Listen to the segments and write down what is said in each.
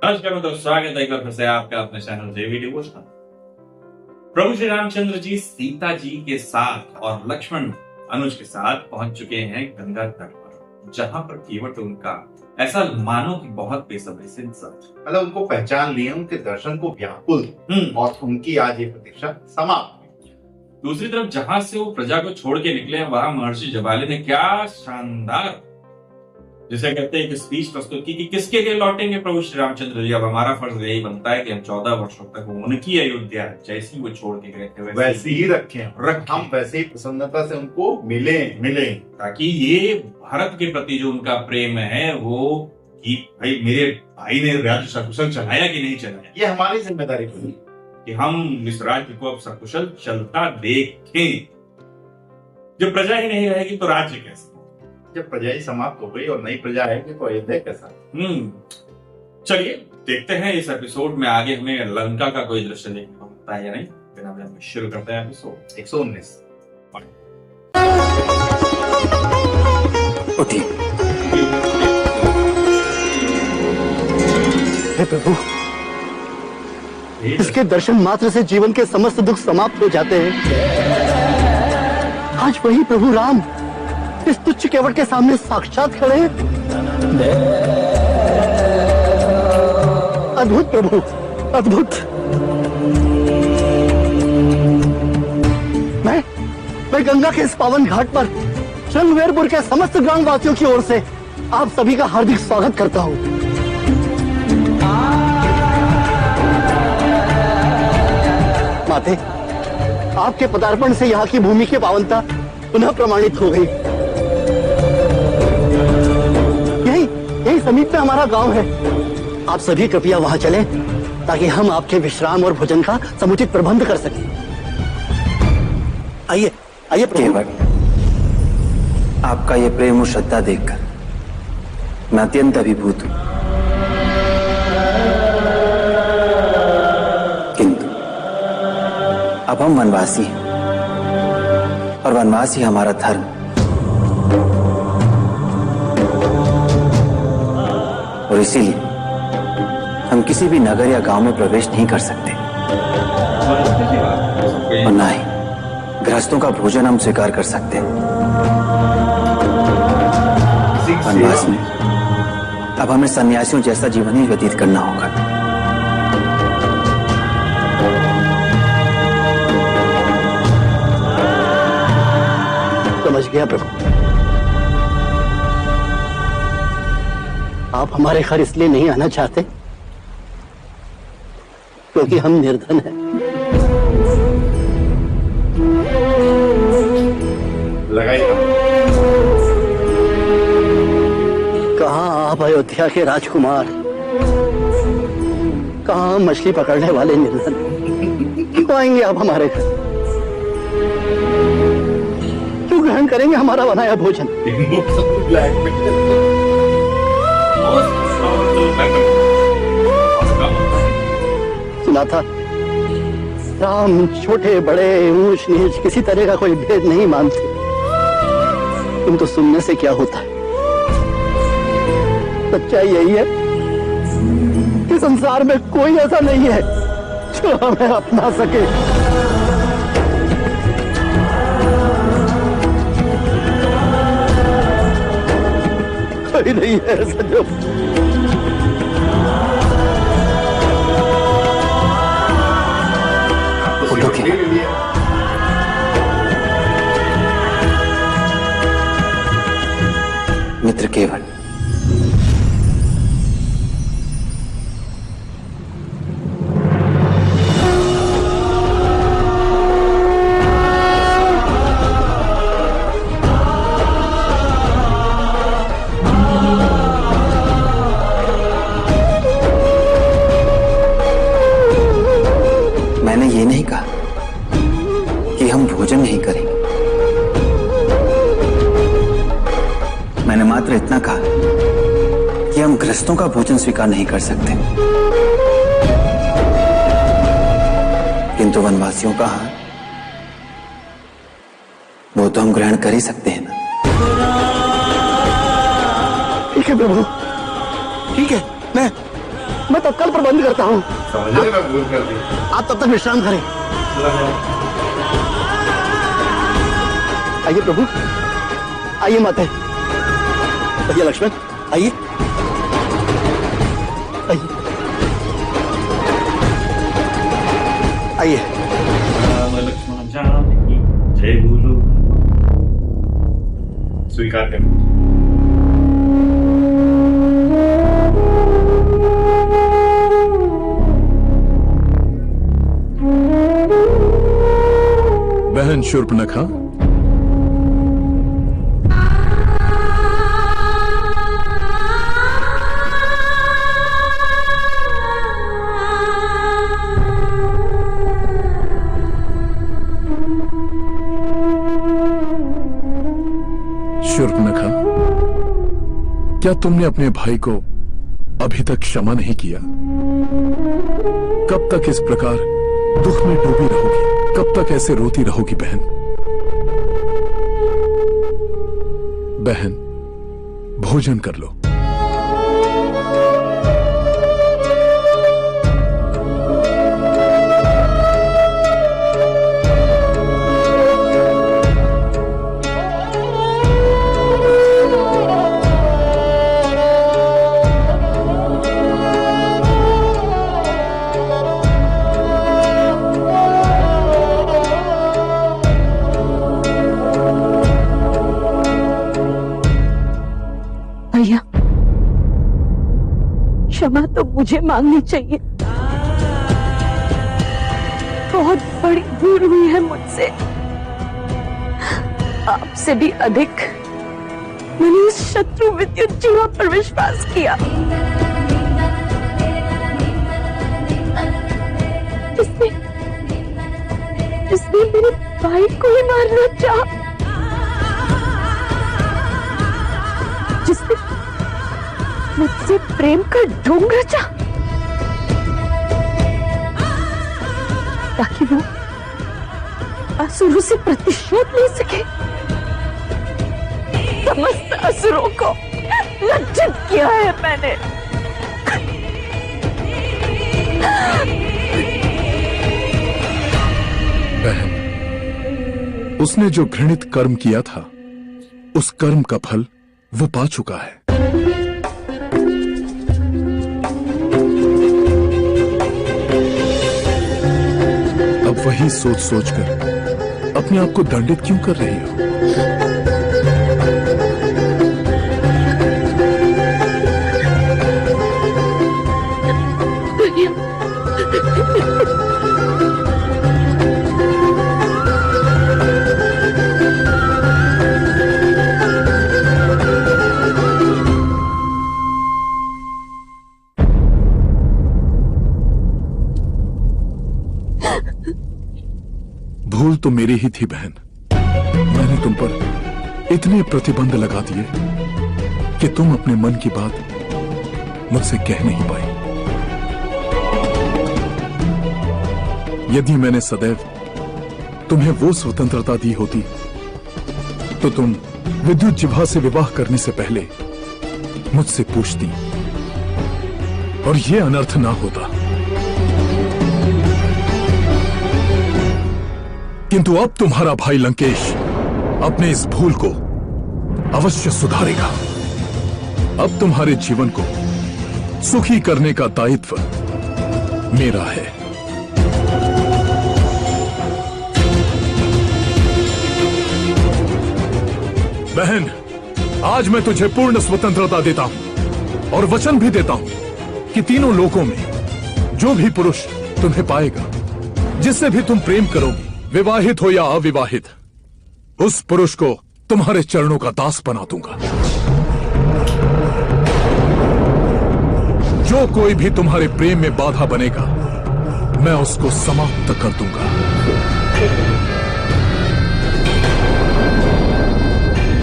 नमस्कार मित्रों, स्वागत है एक बार फिर से आपका अपने चैनल जेवी डिवोशनल। प्रभु श्री रामचंद्र जी सीता जी के साथ और लक्ष्मण अनुज के साथ पहुंच चुके हैं गंगा तट पर, जहां पर केवट उनका ऐसा मानो कि बहुत बेसब्री से इंतजार। मतलब उनको पहचान लिए, उनके दर्शन को व्याकुल और उनकी आज ये प्रतीक्षा समाप्त। दूसरी तरफ जहां से वो प्रजा को छोड़ के निकले हैं, वहां महर्षि जबाली ने क्या शानदार, जिसे कहते हैं, एक स्पीच प्रस्तुत की कि किसके लिए लौटेंगे प्रभु श्री रामचंद्र जी। अब हमारा फर्ज यही बनता है कि हम 14 वर्षों तक उनकी अयोध्या जैसी वो छोड़ के गए थे वैसे ही रखें, हम वैसे ही प्रसन्नता से उनको मिले, ताकि ये भारत के प्रति जो उनका प्रेम है वो कि भाई मेरे भाई ने राज्य सकुशल चलाया कि नहीं चलाया, ये हमारी जिम्मेदारी बनी कि हम इस राज्य को अब सकुशल चलता देखें। जब प्रजा ही नहीं रहेगी तो राज्य कैसे? जब प्रजा ही समाप्त हो गई और नई प्रजा आएगी तो अयोध्या कैसा? चलिए देखते हैं इस एपिसोड में आगे हमें लंका का कोई दृश्य देखने को मिलता है या नहीं। बिना विलंब शुरू करते हैं एपिसोड 119। उठिए। हे प्रभु, इसके दर्शन मात्र से जीवन के समस्त दुख समाप्त हो जाते हैं। आज वही प्रभु राम इस तुच्छ केवट के सामने साक्षात खड़े हैं। अद्भुत प्रभु, अद्भुत। मैं गंगा के इस पावन घाट पर रणवीरपुर के समस्त ग्रामवासियों की ओर से आप सभी का हार्दिक स्वागत करता हूं। माते, आपके पदार्पण से यहाँ की भूमि की पावनता पुनः प्रमाणित हो गई। यही समीप में हमारा गांव है। आप सभी कृपया वहां चलें ताकि हम आपके विश्राम और भोजन का समुचित प्रबंध कर सकें। आइए आइए केवट, आपका ये प्रेम और श्रद्धा देखकर मैं अत्यंत अभिभूत हूं। किंतु अब हम वनवासी हैं और वनवास ही हमारा धर्म। और इसीलिए हम किसी भी नगर या गांव में प्रवेश नहीं कर सकते और ना ही गृहस्थों का भोजन हम स्वीकार कर सकते हैं। वनवास में अब हमें सन्यासियों जैसा जीवन ही व्यतीत करना होगा। समझ गया प्रभु। आप हमारे घर इसलिए नहीं आना चाहते क्योंकि हम निर्धन हैं। लगाइए। कहां आप अयोध्या के राजकुमार, कहां मछली पकड़ने वाले निर्धन? क्यों आएंगे आप हमारे घर? क्यों ग्रहण करेंगे हमारा बनाया भोजन? सुना था राम छोटे बड़े ऊंच नीच किसी तरह का कोई भेद नहीं मानते, किंतु सुनने से क्या होता है? सच्चाई यही है कि संसार में कोई ऐसा नहीं है जो हमें अपना सके। कोई नहीं है ऐसा जो मित्र केवट, मैंने ये नहीं कहा कि हम भोजन नहीं करेंगे। मैंने मात्र इतना कहा कि हम गृहस्थों का भोजन स्वीकार नहीं कर सकते, किंतु वनवासियों का हाल वो तो हम ग्रहण कर ही सकते हैं ना। ठीक है प्रभु, ठीक है, मैं तत्काल प्रबंध करता हूँ। समझे मैं भूल कर दी। आप तब तक विश्राम करें। आइए प्रभु, आइए माता, भैया लक्ष्मण आइए, आइए आइए। राम लक्ष्मण जानकी जय बोलो। स्वीकार करें। बहन शूर्पणखा, शूर्पणखा, क्या तुमने अपने भाई को अभी तक क्षमा नहीं किया? कब तक इस प्रकार दुख में डूबी रहोगी? कब तक ऐसे रोती रहोगी बहन? बहन, भोजन कर लो। भैया, क्षमा तो मुझे मांगनी चाहिए। बहुत बड़ी भूल हुई है मुझसे। आपसे भी अधिक मैंने उस शत्रु विद्युत जीवा पर विश्वास किया, जिसने मेरे भाई को ही मारना चाहा, जिसने मुझसे प्रेम का ढोंग रचा ताकि वो असुरों से प्रतिशोध ले सके। समस्त असुरों को लज्जित किया है मैंने। बहन, उसने जो घृणित कर्म किया था, उस कर्म का फल वो पा चुका है। अब वही सोच सोचकर अपने आप को दंडित क्यों कर रही हो? भूल तो मेरी ही थी बहन। मैंने तुम पर इतने प्रतिबंध लगा दिए कि तुम अपने मन की बात मुझसे कह नहीं पाई। यदि मैंने सदैव तुम्हें वो स्वतंत्रता दी होती तो तुम विद्युत जिभा से विवाह करने से पहले मुझसे पूछती और यह अनर्थ ना होता। किंतु अब तुम्हारा भाई लंकेश अपने इस भूल को अवश्य सुधारेगा। अब तुम्हारे जीवन को सुखी करने का दायित्व मेरा है। बहन, आज मैं तुझे पूर्ण स्वतंत्रता देता हूं और वचन भी देता हूं कि तीनों लोकों में जो भी पुरुष तुम्हें पाएगा, जिससे भी तुम प्रेम करोगी, विवाहित हो या अविवाहित, उस पुरुष को तुम्हारे चरणों का दास बना दूंगा। जो कोई भी तुम्हारे प्रेम में बाधा बनेगा, मैं उसको समाप्त कर दूंगा।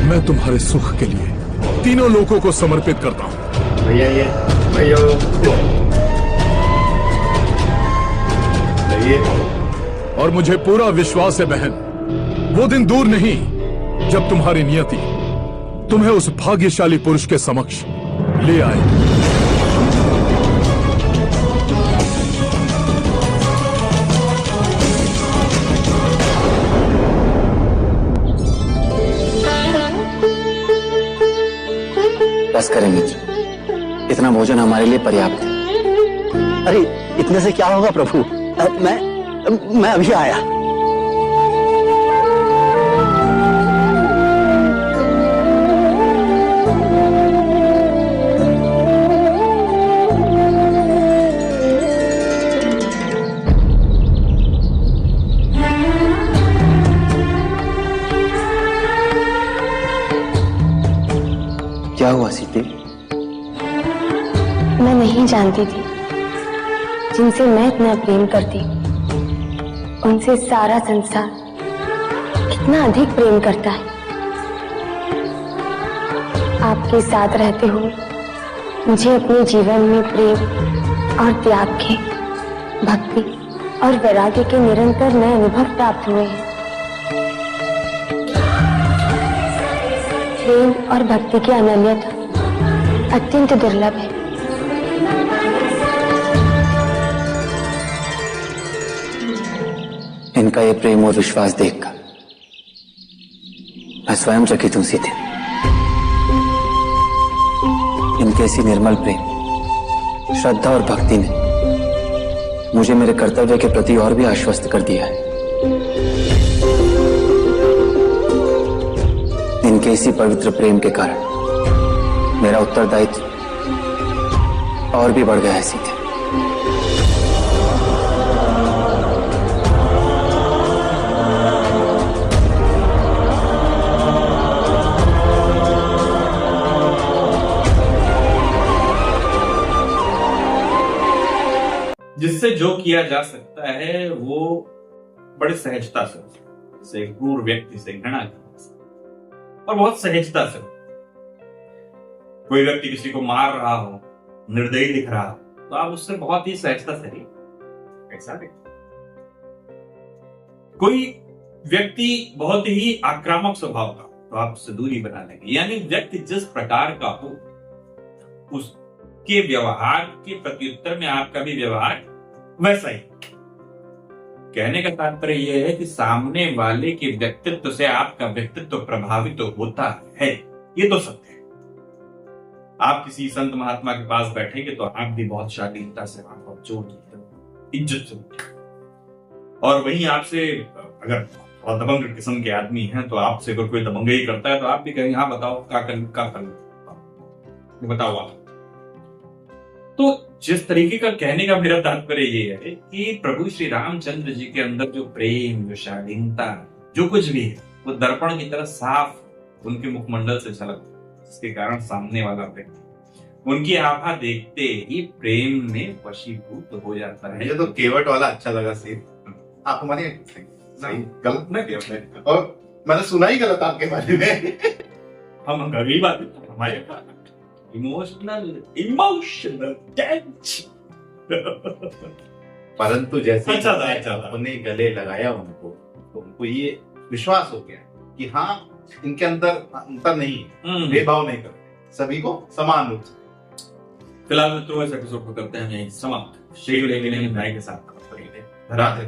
मैं तुम्हारे सुख के लिए तीनों लोगों को समर्पित करता हूं। भैया ये भैया और मुझे पूरा विश्वास है बहन, वो दिन दूर नहीं जब तुम्हारी नियति तुम्हें उस भाग्यशाली पुरुष के समक्ष ले आए। बस करें मित्र, इतना भोजन हमारे लिए पर्याप्त है। अरे इतने से क्या होगा प्रभु? मैं अभी आया। क्या हुआ सीते? मैं नहीं जानती थी जिनसे मैं इतना प्रेम करती उनसे सारा संसार कितना अधिक प्रेम करता है। आपके साथ रहते हुए मुझे अपने जीवन में प्रेम और त्याग के, भक्ति और वैराग्य के निरंतर नए अनुभव प्राप्त हुए हैं। प्रेम और भक्ति की अनन्यता अत्यंत दुर्लभ है। इनका ये प्रेम और विश्वास देखकर मैं स्वयं चकित हूं सीते। इनके इसी निर्मल प्रेम, श्रद्धा और भक्ति ने मुझे मेरे कर्तव्य के प्रति और भी आश्वस्त कर दिया है। इनके इसी पवित्र प्रेम के कारण मेरा उत्तरदायित्व और भी बढ़ गया है सीते। जिससे जो किया जा सकता है वो बड़ी सहजता से, जैसे एक क्रूर व्यक्ति से घृणा करने से, और बहुत सहजता से। कोई व्यक्ति किसी को मार रहा हो, निर्दयी दिख रहा हो, तो आप उससे बहुत ही सहजता से ऐसा देखते। कोई व्यक्ति बहुत ही आक्रामक स्वभाव का, तो आप उससे दूरी बना लेंगे। यानी व्यक्ति जिस प्रकार का हो, उसके व्यवहार के प्रत्युत्तर में आपका भी व्यवहार वैसा ही। कहने का तात्पर्य यह है कि सामने वाले के व्यक्तित्व से आपका व्यक्तित्व प्रभावित तो होता है, ये तो सत्य है। आप किसी संत महात्मा के पास बैठेंगे तो आप भी बहुत शालीनता से वहां पर जोड़ देते, इज्जत से, और वहीं आपसे अगर बहुत दबंग किस्म के आदमी हैं तो आपसे अगर कोई दबंगई करता है तो आप भी कहेंगे हाँ बताओ क्या कर बताओ आप। तो जिस तरीके का कहने का मेरा तात्पर्य ये है कि प्रभु श्री रामचंद्र जी के अंदर जो प्रेम, जो शालीनता, जो कुछ भी है, वो दर्पण की तरह साफ उनके मुखमंडल से झलकता है, जिसके कारण सामने वाला व्यक्ति उनकी आभा देखते ही प्रेम में वशीभूत हो जाता है। ये तो केवट वाला अच्छा लगा सीन। आप हमारे सही गलत नहीं किया, और मैंने सुना ही गलत आपके बारे में। हम गरीब बात हमारे इमोशनल टेंशन। परंतु जैसे अच्छा था। उन्हें गले लगाया उनको, तो उनको ये विश्वास हो गया कि हाँ इनके अंदर अंतर नहीं है, भेदभाव नहीं करते, सभी को समान रूप से। फिलहाल मित्रों इस एपिसोड को करते हैं यहीं समाप्त। श्री के साथ राधे।